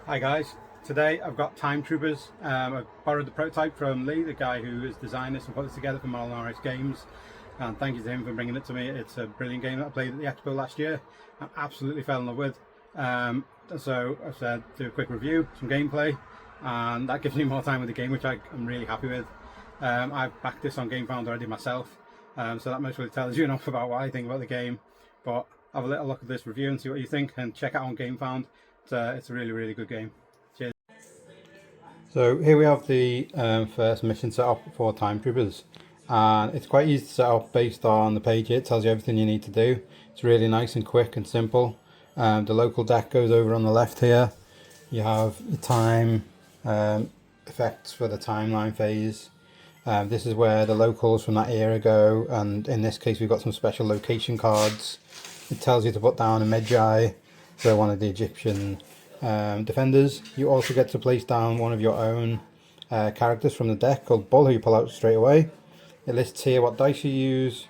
Hi guys, today I've got Time Troopers. I borrowed the prototype from Lee, the guy who has designed this and put this together for Molinarius Games, and thank you to him for bringing it to me. It's a brilliant game that I played at the Expo last year. I absolutely fell in love with. So I said do a quick review, some gameplay, and that gives me more time with the game, which I'm really happy with. I've backed this on Gamefound already myself, so that most really tells you enough about what I think about the game. But have a little look at this review and see what you think, and check it out on Gamefound. It's a really good game. Cheers. So here we have the first mission set up for Time Troopers, and it's quite easy to set up based on the page. It tells you everything you need to do. It's really nice and quick and simple. The local deck goes over on the left here. You have your time effects for the timeline phase. This is where the locals from that era go, and in this case we've got some special location cards. It tells you to put down a Magi, so one of the Egyptian defenders. You also get to place down one of your own characters from the deck called Bull, who you pull out straight away. It lists here what dice you use,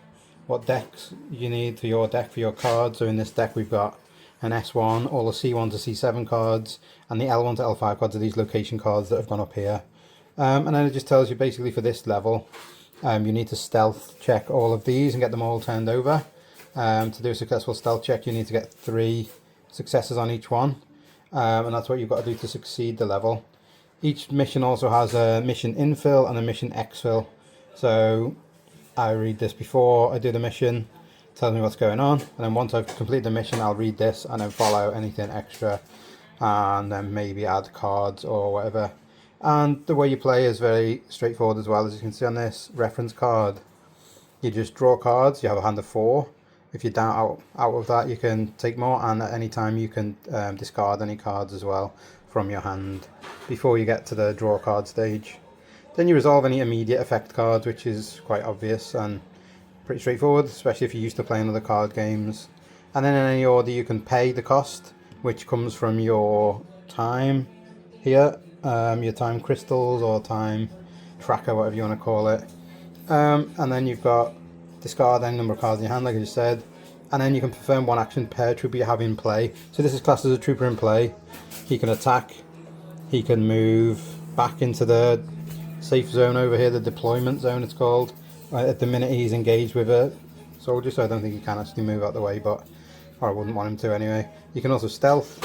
what decks you need for your deck for your cards. So in this deck we've got an S1, all the C1 to C7 cards, and the L1 to L5 cards are these location cards that have gone up here. And then it just tells you basically for this level you need to stealth check all of these and get them all turned over. To do a successful stealth check you need to get 3 successes on each one, and that's what you've got to do to succeed the level. Each mission also has a mission infill and a mission exfil. So I read this before I do the mission, tells me what's going on, and then once I've completed the mission I'll read this and then follow anything extra and then maybe add cards or whatever. And the way you play is very straightforward as well. As you can see on this reference card, you just draw cards. You have a hand of 4. If you're down out of that you can take more, and at any time you can discard any cards as well from your hand before you get to the draw card stage. Then you resolve any immediate effect cards, which is quite obvious and pretty straightforward, especially if you're used to playing other card games. And then in any order you can pay the cost, which comes from your time here, your time crystals or time tracker, whatever you want to call it. And then you've got discard any number of cards in your hand, like I just said, and then you can perform one action per trooper you have in play. So this is classed as a trooper in play. He can attack, he can move back into the safe zone over here, the deployment zone it's called, at the minute he's engaged with a soldier, so I don't think he can actually move out the way, but or I wouldn't want him to anyway. You can also stealth,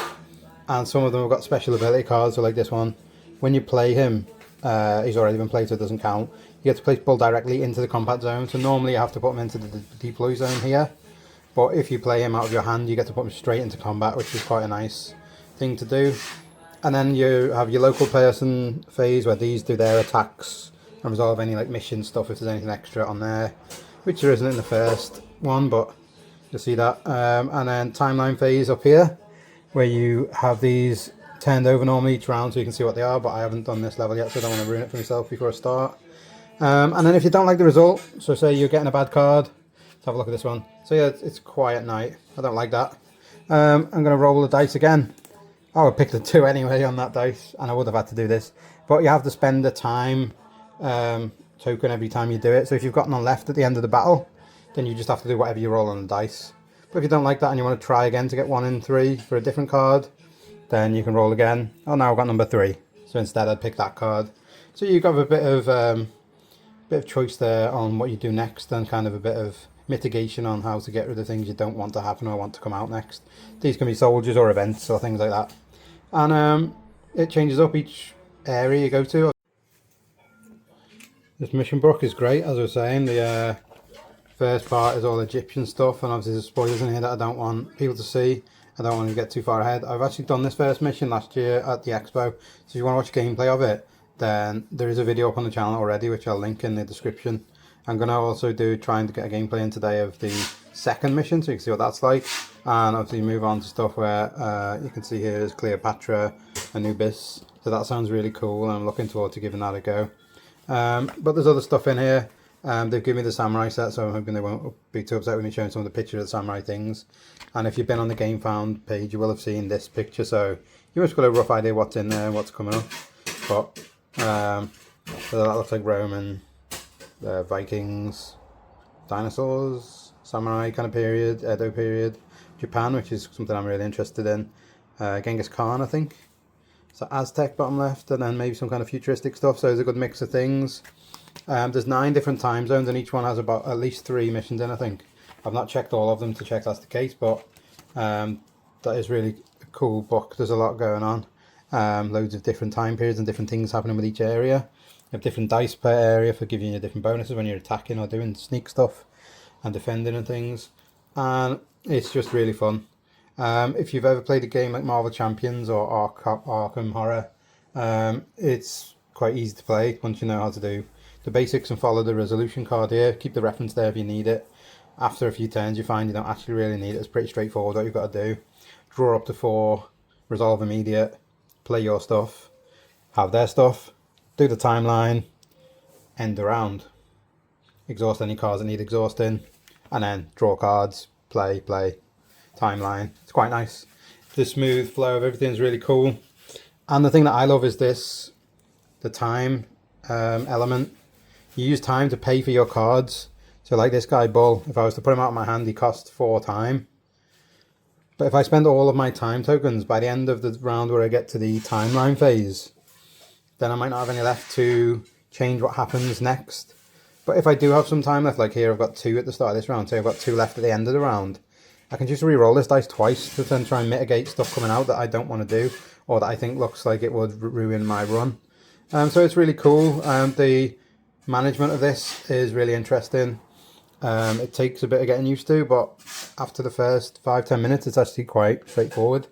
and some of them have got special ability cards, so like this one, when you play him, he's already been played so it doesn't count. You get to place Bull directly into the combat zone, so normally you have to put him into the deploy zone here, but if you play him out of your hand you get to put him straight into combat, which is quite a nice thing to do. And then you have your local person phase where these do their attacks and resolve any like mission stuff if there's anything extra on there, which there isn't in the first one, but you'll see that. And then timeline phase up here where you have these turned over normally each round so you can see what they are, but I haven't done this level yet so I don't want to ruin it for myself before I start. And then if you don't like the result, so say you're getting a bad card, let's have a look at this one. So yeah, it's quiet night. I don't like that. I'm going to roll the dice again. I would pick the 2 anyway on that dice, and I would have had to do this. But you have to spend the time token every time you do it. So if you've got none left at the end of the battle, then you just have to do whatever you roll on the dice. But if you don't like that and you want to try again to get 1 in 3 for a different card, then you can roll again. Oh, now I've got number 3. So instead I'd pick that card. So you've got a bit of choice there on what you do next, and kind of a bit of mitigation on how to get rid of things you don't want to happen or want to come out next. These can be soldiers or events or things like that. And it changes up each area you go to. This mission book is great, as I was saying. The first part is all Egyptian stuff, and obviously there's spoilers in here that I don't want people to see. I don't want to get too far ahead. I've actually done this first mission last year at the Expo, so if you want to watch gameplay of it, then there is a video up on the channel already, which I'll link in the description. I'm going to also trying to get a gameplay in today of the second mission, so you can see what that's like, and obviously move on to stuff where you can see here is Cleopatra, Anubis, so that sounds really cool, and I'm looking forward to giving that a go. But there's other stuff in here. They've given me the samurai set, so I'm hoping they won't be too upset with me showing some of the pictures of the samurai things. And if you've been on the Gamefound page, you will have seen this picture, so you must have got a rough idea what's in there and what's coming up. But so that looks like Roman, Vikings, dinosaurs, samurai kind of period, Edo period, Japan, which is something I'm really interested in, Genghis Khan I think, So Aztec bottom left, and then maybe some kind of futuristic stuff. So it's a good mix of things. There's 9 different time zones, and each one has about at least 3 missions in, I think. I've not checked all of them to check that's the case, but that is really a cool book. There's a lot going on. Loads of different time periods and different things happening with each area. You have different dice per area for giving you different bonuses when you're attacking or doing sneak stuff and defending and things. And it's just really fun. If you've ever played a game like Marvel Champions or Arkham Horror, it's quite easy to play once you know how to do the basics and follow the resolution card here. Keep the reference there if you need it. After a few turns you find you don't actually really need it. It's pretty straightforward what you've got to do. Draw up to 4, resolve immediate, play your stuff, have their stuff, do the timeline, end the round, exhaust any cards that need exhausting, and then draw cards, play, timeline. It's quite nice. The smooth flow of everything's really cool. And the thing that I love is this, the time element. You use time to pay for your cards. So like this guy Bull, if I was to put him out of my hand, he costs 4 time. But if I spend all of my time tokens, by the end of the round where I get to the timeline phase, then I might not have any left to change what happens next. But if I do have some time left, like here I've got 2 at the start of this round, so I've got 2 left at the end of the round, I can just re-roll this dice twice to then try and mitigate stuff coming out that I don't want to do, or that I think looks like it would ruin my run. So it's really cool. The management of this is really interesting. It takes a bit of getting used to, but after the first 5-10 minutes it's actually quite straightforward.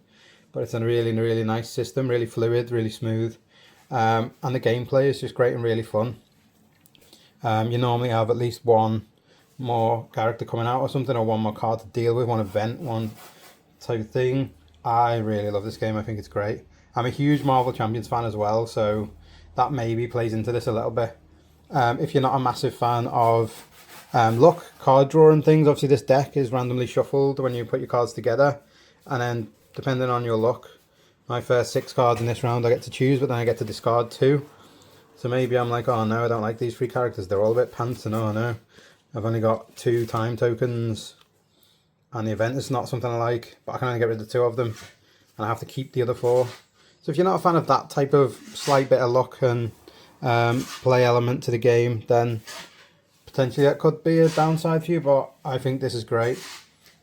But it's a really nice system, really fluid, really smooth, and the gameplay is just great and really fun. You normally have at least one more character coming out or something, or one more card to deal with, one event, one type of thing. I really love this game. I think it's great. I'm a huge Marvel Champions fan as well, so that maybe plays into this a little bit. If you're not a massive fan of luck, card draw and things, obviously this deck is randomly shuffled when you put your cards together, and then depending on your luck, my first 6 cards in this round I get to choose, but then I get to discard 2. So maybe I'm like, oh no, I don't like these 3 characters, they're all a bit pants, and oh no, I've only got 2 time tokens and the event is not something I like, but I can only get rid of 2 of them and I have to keep the other 4. So if you're not a fan of that type of slight bit of luck and play element to the game, then potentially that could be a downside for you, but I think this is great.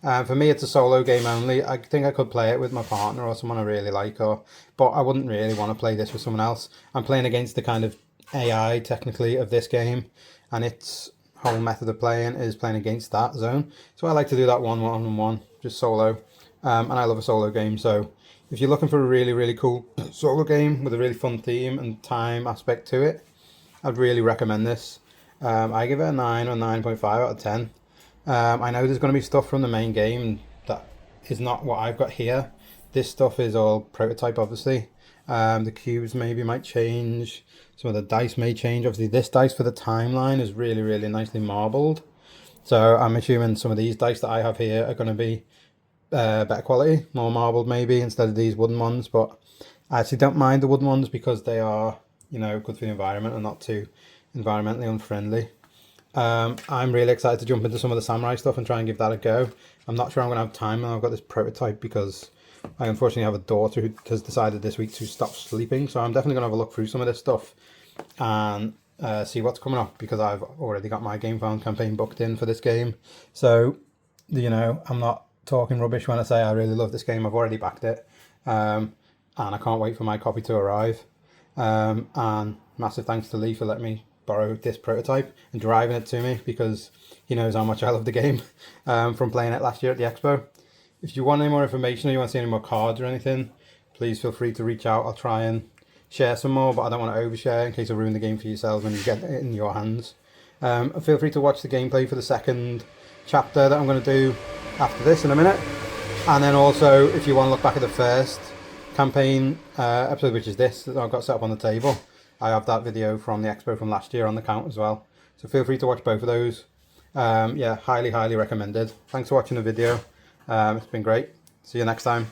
For me it's a solo game only. I think I could play it with my partner or someone I really like, but I wouldn't really want to play this with someone else. I'm playing against the kind of AI technically of this game, and its whole method of playing is playing against that zone. So I like to do that one, just solo, and I love a solo game. So if you're looking for a really cool solo game with a really fun theme and time aspect to it, I'd really recommend this. I give it a 9 or 9.5 out of 10. I know there's going to be stuff from the main game that is not what I've got here. This stuff is all prototype, obviously. The cubes maybe might change. Some of the dice may change. Obviously this dice for the timeline is really nicely marbled. So I'm assuming some of these dice that I have here are going to be better quality, more marbled maybe, instead of these wooden ones. But I actually don't mind the wooden ones because they are, you know, good for the environment and not too environmentally unfriendly. I'm really excited to jump into some of the samurai stuff and try and give that a go. I'm not sure I'm going to have time, and I've got this prototype because I unfortunately have a daughter who has decided this week to stop sleeping, so I'm definitely going to have a look through some of this stuff and see what's coming up, because I've already got my Gamefound campaign booked in for this game. So, you know, I'm not talking rubbish when I say I really love this game. I've already backed it, and I can't wait for my copy to arrive. And massive thanks to Lee for letting me borrow this prototype and driving it to me, because he knows how much I love the game from playing it last year at the expo. If you want any more information or you want to see any more cards or anything, please feel free to reach out. I'll try and share some more, but I don't want to overshare in case I ruin the game for yourselves when you get it in your hands. Feel free to watch the gameplay for the second chapter that I'm going to do after this in a minute. And then also, if you want to look back at the first campaign episode, which is this that I've got set up on the table, I have that video from the expo from last year on the count as well. So feel free to watch both of those. Yeah, highly recommended. Thanks for watching the video. It's been great. See you next time.